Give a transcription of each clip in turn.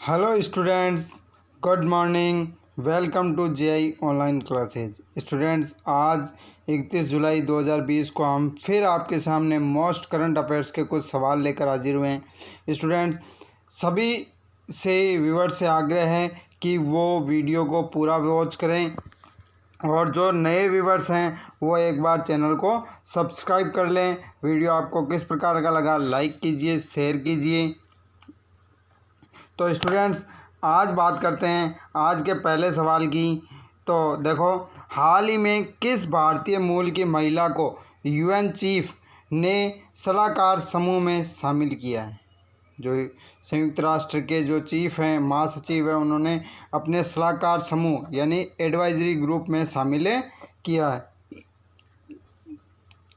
Hello students, good morning. Welcome to JI online classes. Students, आज 31 जुलाई 2020 को हम फिर आपके सामने मोस्ट करंट अफेयर्स के कुछ सवाल लेकर हाजिर हुए हैं। स्टूडेंट्स, सभी से व्यूअर्स से आग्रह है कि वो वीडियो को पूरा वॉच करें और जो नए व्यूअर्स हैं वो एक बार चैनल को सब्सक्राइब कर लें। वीडियो आपको किस प्रकार का लगा लाइक कीजिए, शेयर कीजिए। तो स्टूडेंट्स, आज बात करते हैं आज के पहले सवाल की। तो देखो, हाल ही में किस भारतीय मूल की महिला को यूएन चीफ ने सलाहकार समूह में शामिल किया है? जो संयुक्त राष्ट्र के जो चीफ हैं, महासचिव हैं, उन्होंने अपने सलाहकार समूह यानी एडवाइजरी ग्रुप में शामिल किया है।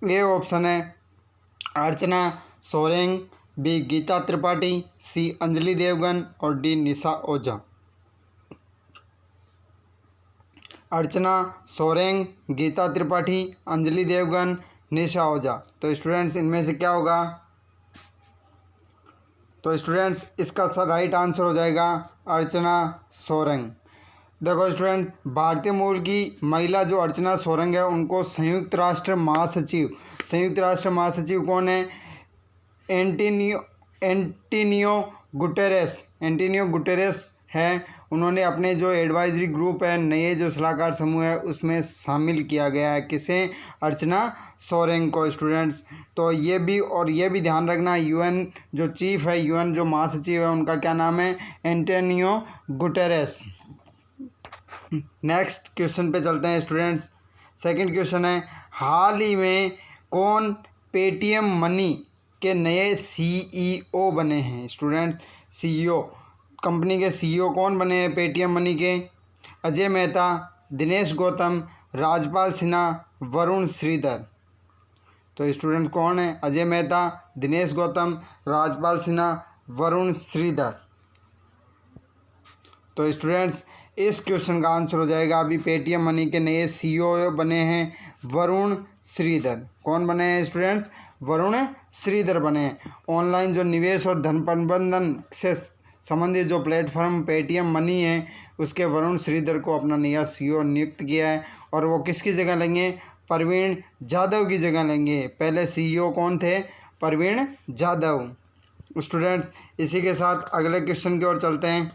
ये ऑप्शन है अर्चना सोरेंग, बी गीता त्रिपाठी, सी अंजलि देवगन और डी निशा ओझा। अर्चना सोरेंग, गीता त्रिपाठी, अंजलि देवगन, निशा ओझा। तो स्टूडेंट्स, इनमें से क्या होगा? तो स्टूडेंट्स, इसका राइट आंसर हो जाएगा अर्चना सोरेंग। देखो स्टूडेंट, भारतीय मूल की महिला जो अर्चना सोरेंग है, उनको संयुक्त राष्ट्र महासचिव कौन है? एंटोनियो गुटेरेस है। उन्होंने अपने जो एडवाइजरी ग्रुप है, नए जो सलाहकार समूह है, उसमें शामिल किया गया है। किसे? अर्चना सोरेंग को। स्टूडेंट्स, तो ये भी ध्यान रखना, यूएन जो चीफ है, यूएन जो महासचिव है, उनका क्या नाम है? Antonio Guterres. नेक्स्ट क्वेश्चन पे चलते हैं स्टूडेंट्स। सेकंड क्वेश्चन है, हाल ही में कौन पेटीएम मनी के नए सीईओ बने हैं? स्टूडेंट्स, सीईओ, कंपनी के सीईओ कौन बने हैं पेटीएम मनी के? अजय मेहता, दिनेश गौतम, राजपाल सिन्हा, वरुण श्रीधर। तो स्टूडेंट कौन है? अजय मेहता, दिनेश गौतम, राजपाल सिन्हा, वरुण श्रीधर। तो स्टूडेंट्स, इस क्वेश्चन का आंसर हो जाएगा, अभी पेटीएम मनी के नए सीईओ बने हैं वरुण श्रीधर। कौन बने हैं स्टूडेंट्स? वरुण श्रीधर बने हैं। ऑनलाइन जो निवेश और धन प्रबंधन से संबंधित जो प्लेटफॉर्म पेटीएम मनी है, उसके वरुण श्रीधर को अपना नया सीईओ नियुक्त किया है। और वो किसकी जगह लेंगे? प्रवीण जाधव की जगह लेंगे। पहले सीईओ कौन थे? प्रवीण जाधव। स्टूडेंट्स, इसी के साथ अगले क्वेश्चन की ओर चलते हैं।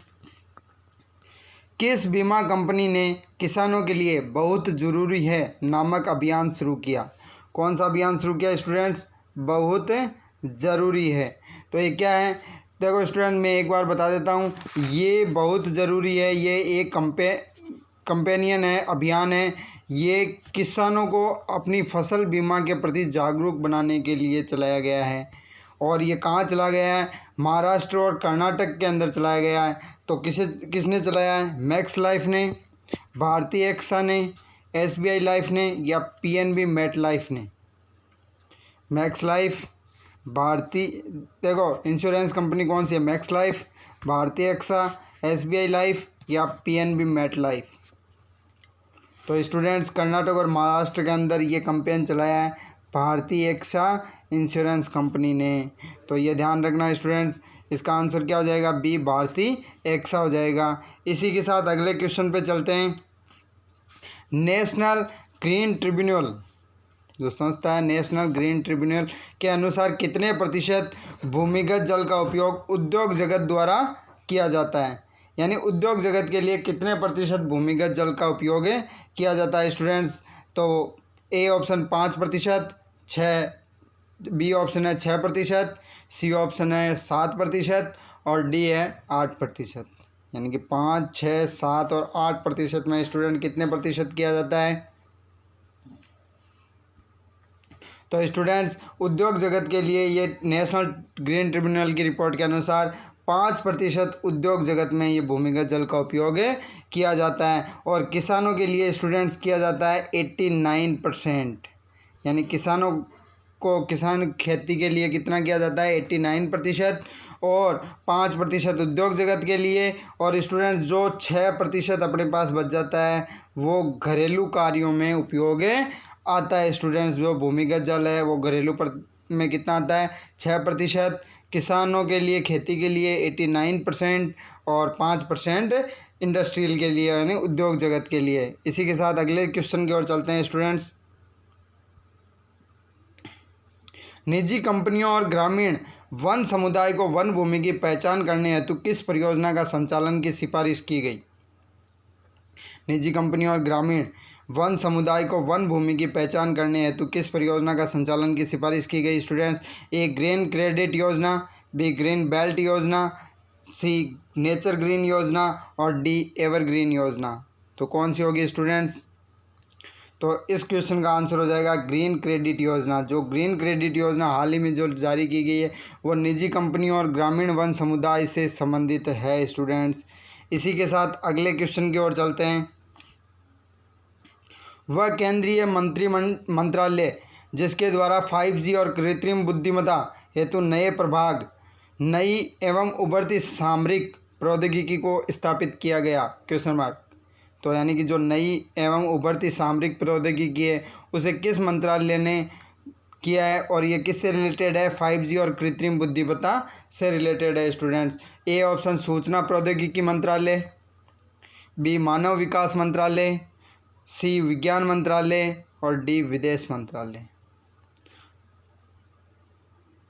किस बीमा कंपनी ने किसानों के लिए बहुत ज़रूरी है नामक अभियान शुरू किया? कौन सा अभियान शुरू किया स्टूडेंट्स? बहुत ज़रूरी है। तो ये क्या है? देखो स्टूडेंट, मैं एक बार बता देता हूँ। ये बहुत ज़रूरी है, ये एक कंपेनियन है, अभियान है। ये किसानों को अपनी फसल बीमा के प्रति जागरूक बनाने के लिए चलाया गया है। और ये कहाँ चला गया है? महाराष्ट्र और कर्नाटक के अंदर चलाया गया है। तो किसने चलाया है? मैक्स लाइफ ने, भारतीय एक्सा ने, एसबीआई लाइफ ने या पीएनबी मेट लाइफ ने? मैक्स लाइफ, देखो इंश्योरेंस कंपनी कौन सी है? मैक्स लाइफ, भारतीय एक्सा, एसबीआई लाइफ या पीएनबी मेट लाइफ? तो स्टूडेंट्स, कर्नाटक और महाराष्ट्र के अंदर ये कैंपेन चलाया है भारतीय एक्सा इंश्योरेंस कंपनी ने। तो ये ध्यान रखना स्टूडेंट्स, इसका आंसर क्या हो जाएगा? बी भारतीय एक्सा हो जाएगा। इसी के साथ अगले क्वेश्चन पे चलते हैं। नेशनल ग्रीन ट्रिब्यूनल जो संस्था है, नेशनल ग्रीन ट्रिब्यूनल के अनुसार कितने प्रतिशत भूमिगत जल का उपयोग उद्योग जगत द्वारा किया जाता है? यानी उद्योग जगत के लिए कितने प्रतिशत भूमिगत जल का उपयोग किया जाता है स्टूडेंट्स? तो ए ऑप्शन 5%, बी ऑप्शन है 6%, सी ऑप्शन है 7% और डी है 8%। यानी कि 5, 6, 7 और 8% में स्टूडेंट कितने प्रतिशत किया जाता है? तो स्टूडेंट्स, उद्योग जगत के लिए ये नेशनल ग्रीन ट्रिब्यूनल की रिपोर्ट के अनुसार 5% उद्योग जगत में ये भूमिगत जल का उपयोग किया जाता है। और किसानों के लिए स्टूडेंट्स किया जाता है 89%। यानी किसान खेती के लिए कितना किया जाता है? 89%। और 5% उद्योग जगत के लिए। और स्टूडेंट्स, जो 6% अपने पास बच जाता है वो घरेलू कार्यों में उपयोग आता है। स्टूडेंट्स, जो भूमिगत जल है वो घरेलू में कितना आता है? 6%। किसानों के लिए, खेती के लिए 89% और 5% इंडस्ट्रियल के लिए यानी उद्योग जगत के लिए। इसी के साथ अगले क्वेश्चन की ओर चलते हैं स्टूडेंट्स। निजी कंपनियों और ग्रामीण वन समुदाय को वन भूमि की पहचान करने हेतु किस परियोजना का संचालन की सिफारिश की गई? निजी कंपनियों और ग्रामीण वन समुदाय को वन भूमि की पहचान करने हेतु किस परियोजना का संचालन की सिफारिश की गई स्टूडेंट्स? ए ग्रीन क्रेडिट योजना, बी ग्रीन बेल्ट योजना, सी नेचर ग्रीन योजना और डी एवरग्रीन योजना। तो कौन सी होगी स्टूडेंट्स? तो इस क्वेश्चन का आंसर हो जाएगा ग्रीन क्रेडिट योजना। जो ग्रीन क्रेडिट योजना हाल ही में जो जारी की गई है वो निजी कंपनियों और ग्रामीण वन समुदाय से संबंधित है स्टूडेंट्स। इसी के साथ अगले क्वेश्चन की ओर चलते हैं। वह केंद्रीय मंत्रालय जिसके द्वारा 5G और कृत्रिम बुद्धिमत्ता हेतु नए प्रभाग, नई एवं उभरती सामरिक प्रौद्योगिकी को स्थापित किया गया? Question mark. तो यानी कि जो नई एवं उभरती सामरिक प्रौद्योगिकी है उसे किस मंत्रालय ने किया है और ये किससे रिलेटेड है? 5G और कृत्रिम बुद्धिमत्ता से रिलेटेड है स्टूडेंट्स। ए ऑप्शन सूचना प्रौद्योगिकी मंत्रालय, बी मानव विकास मंत्रालय, सी विज्ञान मंत्रालय और डी विदेश मंत्रालय।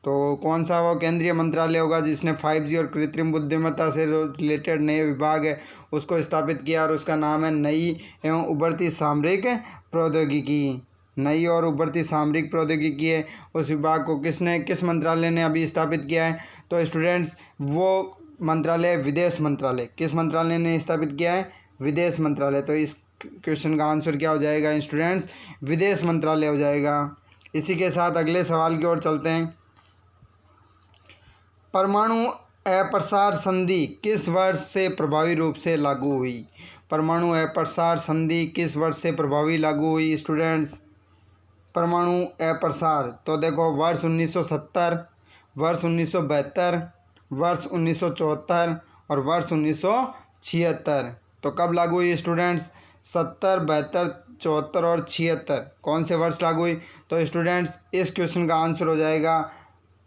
तो कौन सा वो केंद्रीय मंत्रालय होगा जिसने 5G और कृत्रिम बुद्धिमत्ता से रिलेटेड नए विभाग है उसको स्थापित किया और उसका नाम है नई एवं उभरती सामरिक प्रौद्योगिकी। नई और उभरती सामरिक प्रौद्योगिकी है उस विभाग को किस मंत्रालय ने अभी स्थापित किया है? तो स्टूडेंट्स वो मंत्रालय विदेश मंत्रालय। किस मंत्रालय ने स्थापित किया है? विदेश मंत्रालय। तो इस क्वेश्चन का आंसर क्या हो जाएगा स्टूडेंट्स? विदेश मंत्रालय हो जाएगा। इसी के साथ अगले सवाल की ओर चलते हैं। परमाणु अप्रसार संधि किस वर्ष से प्रभावी रूप से लागू हुई? परमाणु अप्रसार संधि किस वर्ष से प्रभावी लागू हुई स्टूडेंट्स? परमाणु अप्रसार तो देखो वर्ष 1970, वर्ष 1972, वर्ष 1974 और वर्ष 1976। तो कब लागू हुई स्टूडेंट्स? 70, 72, 74 और 76 कौन से वर्ष लागू हुई? तो स्टूडेंट्स इस क्वेश्चन का आंसर हो जाएगा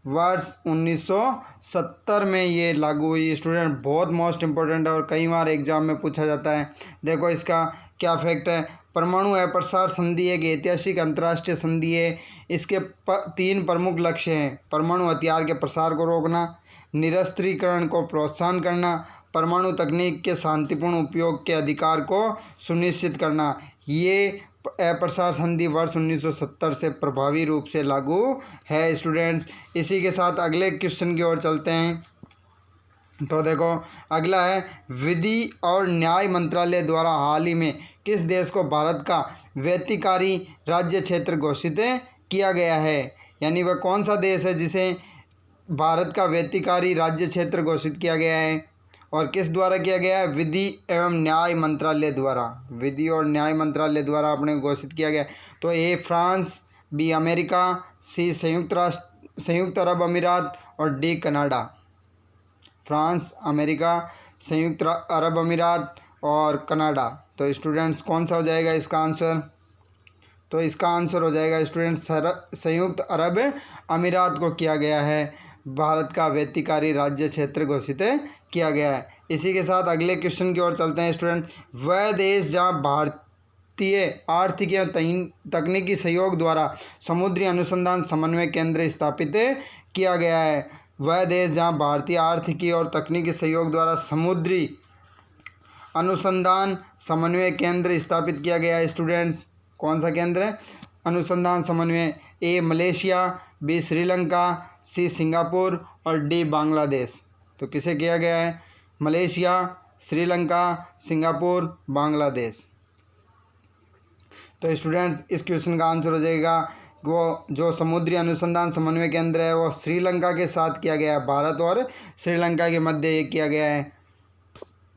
वर्ष 1970 में ये लागू हुई। स्टूडेंट बहुत मोस्ट इंपॉर्टेंट है और कई बार एग्जाम में पूछा जाता है। देखो इसका क्या फैक्ट है। परमाणु अप्रसार संधि एक ऐतिहासिक अंतर्राष्ट्रीय संधि है। इसके 3 प्रमुख लक्ष्य हैं: परमाणु हथियार के प्रसार को रोकना, निरस्त्रीकरण को प्रोत्साहन करना, परमाणु तकनीक के शांतिपूर्ण उपयोग के अधिकार को सुनिश्चित करना। ये अप्रसार संधि वर्ष 1970 से प्रभावी रूप से लागू है स्टूडेंट्स। इसी के साथ अगले क्वेश्चन की ओर चलते हैं। तो देखो अगला है, विधि और न्याय मंत्रालय द्वारा हाल ही में किस देश को भारत का वैयक्तिकारी राज्य क्षेत्र घोषित किया गया है? यानी वह कौन सा देश है जिसे भारत का वैयक्तिकारी राज्य क्षेत्र घोषित किया गया है और किस द्वारा किया गया है? विधि एवं न्याय मंत्रालय द्वारा। विधि और न्याय मंत्रालय द्वारा अपने घोषित किया गया। तो ए फ्रांस, बी अमेरिका, सी संयुक्त अरब अमीरात और डी कनाडा। फ्रांस, अमेरिका, संयुक्त अरब अमीरात और कनाडा। तो स्टूडेंट्स कौन सा हो जाएगा इसका आंसर? तो इसका आंसर हो जाएगा स्टूडेंट्स संयुक्त अरब अमीरात को किया गया है, भारत का वैयक्तिकारी राज्य क्षेत्र घोषित किया गया है। इसी के साथ अगले क्वेश्चन की ओर चलते हैं स्टूडेंट। वह देश जहां भारतीय आर्थिक एवं तकनीकी सहयोग द्वारा समुद्री अनुसंधान समन्वय केंद्र स्थापित किया गया है। वह देश जहां भारतीय आर्थिकी और तकनीकी सहयोग द्वारा समुद्री अनुसंधान समन्वय केंद्र स्थापित किया गया है स्टूडेंट्स। कौन सा केंद्र है? अनुसंधान समन्वय। A Malaysia, B Sri Lanka, C Singapore और डी बांग्लादेश। तो किसे किया गया है? Malaysia, Sri Lanka, Singapore, Bangladesh. तो स्टूडेंट्स इस क्वेश्चन का आंसर हो जाएगा वो जो समुद्री अनुसंधान समन्वय केंद्र है वो श्रीलंका के साथ किया गया है। भारत और श्रीलंका के मध्य ये किया गया है।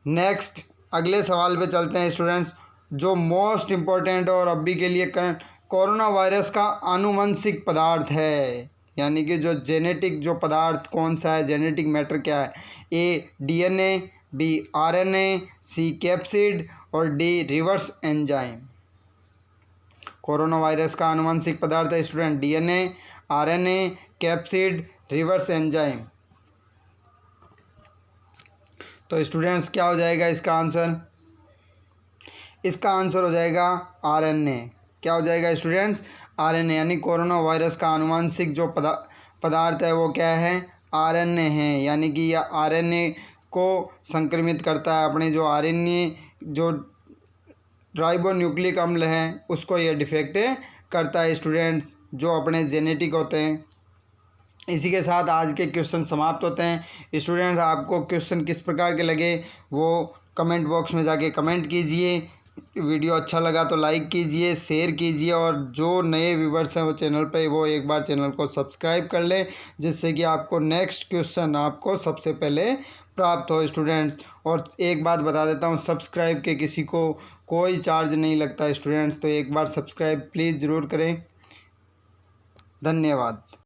नेक्स्ट अगले सवाल पे चलते हैं स्टूडेंट्स, जो मोस्ट इम्पोर्टेंट और अभी के लिए करंट, कोरोना वायरस का आनुवंशिक पदार्थ है, यानी कि जो जेनेटिक जो पदार्थ कौन सा है, जेनेटिक मैटर क्या है? ए DNA, बी RNA, सी कैप्सिड और D reverse enzyme. Corona virus का आनुवंशिक पदार्थ है student DNA, RNA, capsid, reverse enzyme. तो स्टूडेंट्स क्या हो जाएगा इसका आंसर? इसका आंसर हो जाएगा आरएनए। क्या हो जाएगा स्टूडेंट्स? आरएनए, यानी कोरोना वायरस का आनुवांशिक जो पदार्थ है वो क्या है? आरएनए है। यानी कि यह आरएनए को संक्रमित करता है। अपने जो आरएनए जो राइबोन्यूक्लिक अम्ल है उसको यह डिफेक्ट करता है स्टूडेंट्स, जो अपने जेनेटिक होते हैं। इसी के साथ आज के क्वेश्चन समाप्त होते हैं। स्टूडेंट्स आपको क्वेश्चन किस प्रकार के लगे वो कमेंट बॉक्स में जाके कमेंट कीजिए। वीडियो अच्छा लगा तो लाइक कीजिए, शेयर कीजिए, और जो नए व्यूवर्स हैं वो चैनल पे वो एक बार चैनल को सब्सक्राइब कर लें, जिससे कि आपको नेक्स्ट क्वेश्चन आपको सबसे पहले प्राप्त हो स्टूडेंट्स। और एक बात बता देता हूँ, सब्सक्राइब के किसी को कोई चार्ज नहीं लगता स्टूडेंट्स, तो एक बार सब्सक्राइब प्लीज़ ज़रूर करें। धन्यवाद।